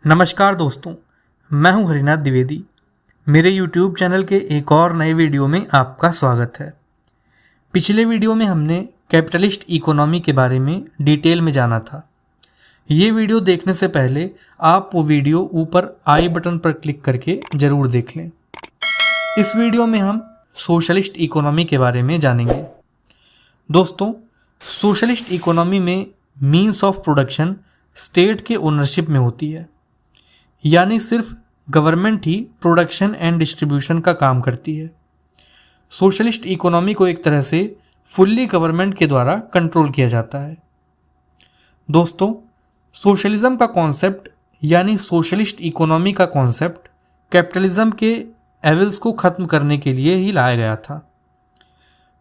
नमस्कार दोस्तों, मैं हूं हरिनाथ द्विवेदी। मेरे YouTube चैनल के एक और नए वीडियो में आपका स्वागत है। पिछले वीडियो में हमने कैपिटलिस्ट इकोनॉमी के बारे में डिटेल में जाना था। ये वीडियो देखने से पहले आप वो वीडियो ऊपर आई बटन पर क्लिक करके ज़रूर देख लें। इस वीडियो में हम सोशलिस्ट इकोनॉमी के बारे में जानेंगे। दोस्तों, सोशलिस्ट इकोनॉमी में मीन्स ऑफ प्रोडक्शन स्टेट के ओनरशिप में होती है, यानी सिर्फ government he production and distribution का काम करती है। सोशलिस्ट इकोनॉमी को एक तरह से फुल्ली गवर्नमेंट के द्वारा कंट्रोल किया जाता है। दोस्तों, सोशलिज्म का कॉन्सेप्ट यानी सोशलिस्ट इकोनॉमी का कॉन्सेप्ट कैपिटलिज्म के एविल्स को खत्म करने के लिए ही लाया गया था।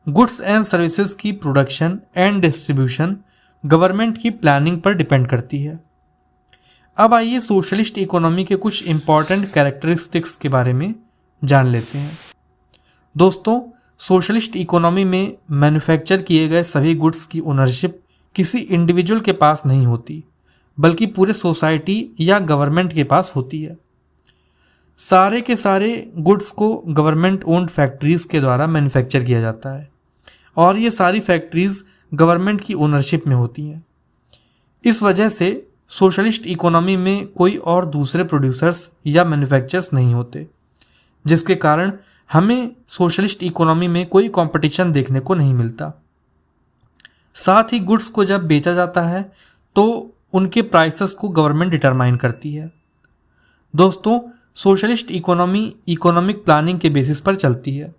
गुड्स एंड सर्विसेज की प्रोडक्शन एंड डिस्ट्रीब्यूशन गवर्नमेंट की प्लानिंग पर डिपेंड करती है। अब आइए सोशलिस्ट इकोनॉमी के कुछ इंपॉर्टेंट कैरेक्टरिस्टिक्स के बारे में जान लेते हैं। दोस्तों, सोशलिस्ट इकोनॉमी में मैन्युफैक्चर किए गए सभी गुड्स की ओनरशिप किसी इंडिविजुअल के पास नहीं होती, बल्कि पूरे सोसाइटी या गवर्नमेंट के पास होती है। सारे के सारे गुड्स को गवर्नमेंट ओन्ड फैक्ट्रीज के द्वारा मैन्युफैक्चर किया जाता है और ये सारी फैक्ट्रीज गवर्नमेंट की ओनरशिप में होती हैं। इस वजह से सोशलिस्ट इकोनॉमी में कोई और दूसरे प्रोड्यूसर्स या मैन्युफैक्चरर्स नहीं होते, जिसके कारण हमें सोशलिस्ट इकोनॉमी में कोई कंपटीशन देखने को नहीं मिलता। साथ ही गुड्स को जब बेचा जाता है तो उनके प्राइसेस को गवर्नमेंट डिटरमाइन करती है। दोस्तों, सोशलिस्ट इकोनॉमी इकोनॉमिक प्लानिंग के बेसिस पर चलती है।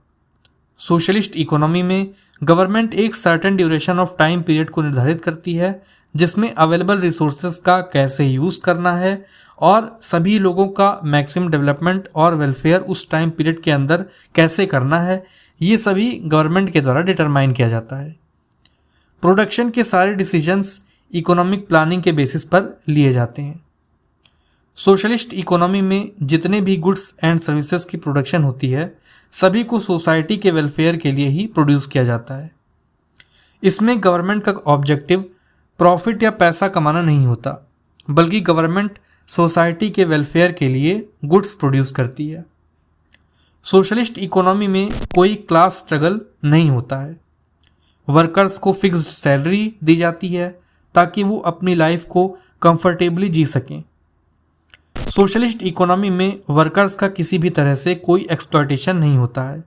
सोशलिस्ट इकोनॉमी में गवर्नमेंट एक certain duration of time period को निर्धारित करती है, जिसमें अवेलेबल रिसोर्सेज का कैसे यूज़ करना है और सभी लोगों का मैक्सिमम डेवलपमेंट और वेलफेयर उस टाइम पीरियड के अंदर कैसे करना है, ये सभी गवर्नमेंट के द्वारा डिटरमाइन किया जाता है। प्रोडक्शन के सारे डिसीजंस इकोनॉमिक प्लानिंग के बेसिस पर लिए जाते हैं। सोशलिस्ट इकोनॉमी में जितने भी गुड्स एंड सर्विसेज की प्रोडक्शन होती है, सभी को सोसाइटी के वेलफेयर के लिए ही प्रोड्यूस किया जाता है। इसमें गवर्नमेंट का ऑब्जेक्टिव प्रॉफिट या पैसा कमाना नहीं होता, बल्कि गवर्नमेंट सोसाइटी के वेलफेयर के लिए गुड्स प्रोड्यूस करती है। सोशलिस्ट इकोनॉमी में कोई क्लास स्ट्रगल नहीं होता है। वर्कर्स को फिक्स्ड सैलरी दी जाती है ताकि वो अपनी लाइफ को कंफर्टेबली जी सकें। सोशलिस्ट इकोनॉमी में वर्कर्स का किसी भी तरह से कोई एक्सप्लॉयटेशन नहीं होता है,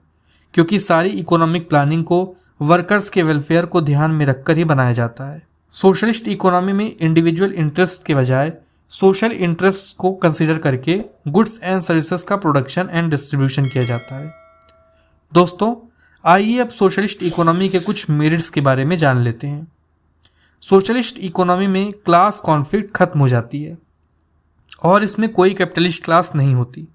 क्योंकि सारी इकोनॉमिक प्लानिंग को वर्कर्स के वेलफेयर को ध्यान में रखकर ही बनाया जाता है। सोशलिस्ट इकोनॉमी में इंडिविजुअल इंटरेस्ट के बजाय सोशल इंटरेस्ट को कंसीडर करके गुड्स एंड सर्विसेज का प्रोडक्शन एंड डिस्ट्रीब्यूशन किया जाता है। दोस्तों, आइए अब सोशलिस्ट इकोनॉमी के कुछ मेरिट्स के बारे में जान लेते हैं। सोशलिस्ट इकोनॉमी में क्लास कॉन्फ्लिक्ट खत्म हो जाती है और इसमें कोई कैपिटलिस्ट क्लास नहीं होती।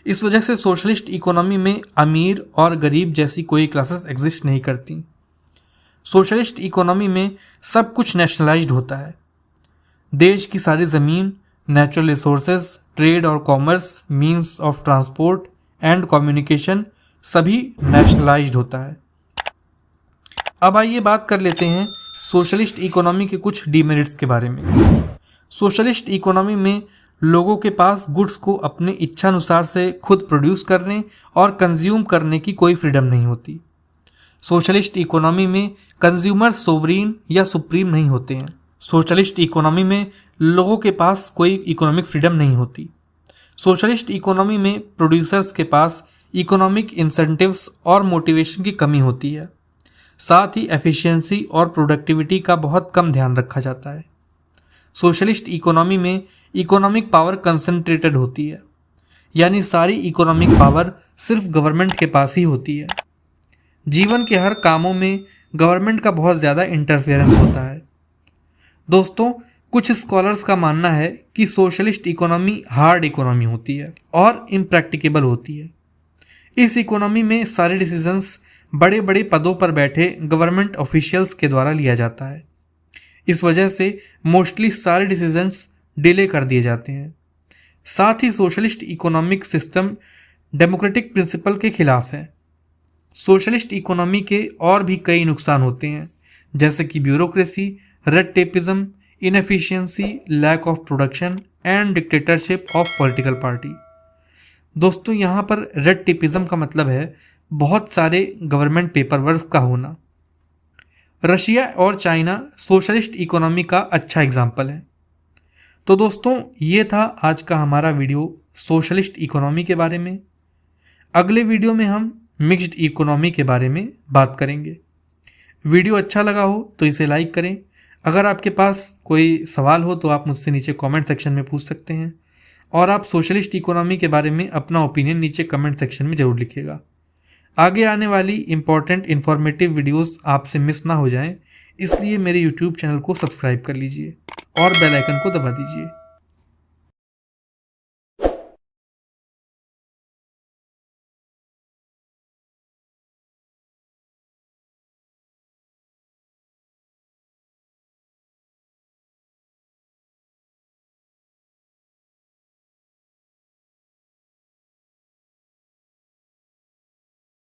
इस वजह से सोशलिस्ट इकोनॉमी में अमीर और गरीब जैसी कोई क्लासेस एग्जिस्ट नहीं करती। सोशलिस्ट इकोनॉमी में सब कुछ नेशनलाइज्ड होता है। देश की सारी ज़मीन, नेचुरल रिसोर्सेज, ट्रेड और commerce, means of transport and communication सभी नेशनलाइज्ड होता है। अब आइए बात कर लेते हैं सोशलिस्ट इकोनॉमी के कुछ डीमेरिट्स के बारे में। सोशलिस्ट इकोनॉमी में लोगों के पास गुड्स को अपने इच्छानुसार से खुद प्रोड्यूस करने और कंज्यूम करने की कोई फ्रीडम नहीं होती। सोशलिस्ट इकोनॉमी में कंज्यूमर सोवरीन या सुप्रीम नहीं होते हैं। सोशलिस्ट इकोनॉमी में लोगों के पास कोई इकोनॉमिक फ्रीडम नहीं होती। सोशलिस्ट इकोनॉमी में प्रोड्यूसर्स के पास इकोनॉमिक इंसेंटिव्स और मोटिवेशन की कमी होती है। साथ ही एफिशिएंसी और प्रोडक्टिविटी का बहुत कम ध्यान रखा जाता है। सोशलिस्ट इकोनॉमी में इकोनॉमिक पावर कंसंट्रेटेड होती है, यानी सारी इकोनॉमिक पावर सिर्फ गवर्नमेंट के पास ही होती है। जीवन के हर कामों में गवर्नमेंट का बहुत ज़्यादा इंटरफेरेंस होता है। दोस्तों, कुछ स्कॉलर्स का मानना है कि सोशलिस्ट इकोनॉमी हार्ड इकोनॉमी होती है और इम्प्रैक्टिकेबल होती है। इस इकोनॉमी में सारे डिसीजंस बड़े बड़े पदों पर बैठे गवर्नमेंट ऑफिशियल्स के द्वारा लिया जाता है। इस वजह से मोस्टली सारे डिसीजंस डिले कर दिए जाते हैं। साथ ही socialist economic system democratic principle के खिलाफ है। सोशलिस्ट इकोनॉमी के और भी कई नुकसान होते हैं, जैसे कि bureaucracy, red tapism, inefficiency, lack of production and dictatorship of political party. दोस्तों यहाँ पर रेड टेपिज्म का मतलब है बहुत सारे गवर्नमेंट पेपर वर्क का होना। रशिया और चाइना सोशलिस्ट इकोनॉमी का अच्छा एग्जाम्पल है। तो दोस्तों ये था आज का हमारा वीडियो सोशलिस्ट इकोनॉमी के बारे में। अगले वीडियो में हम मिक्स्ड इकोनॉमी के बारे में बात करेंगे। वीडियो अच्छा लगा हो तो इसे लाइक करें। अगर आपके पास कोई सवाल हो तो आप मुझसे नीचे कमेंट सेक्शन में पूछ सकते हैं, और आप सोशलिस्ट इकोनॉमी के बारे में अपना ओपिनियन नीचे कमेंट सेक्शन में ज़रूर लिखिएगा। आगे आने वाली इंपॉर्टेंट इन्फॉर्मेटिव वीडियोस आपसे मिस ना हो जाएं, इसलिए मेरे यूट्यूब चैनल को सब्सक्राइब कर लीजिए और बेल आइकन को दबा दीजिए।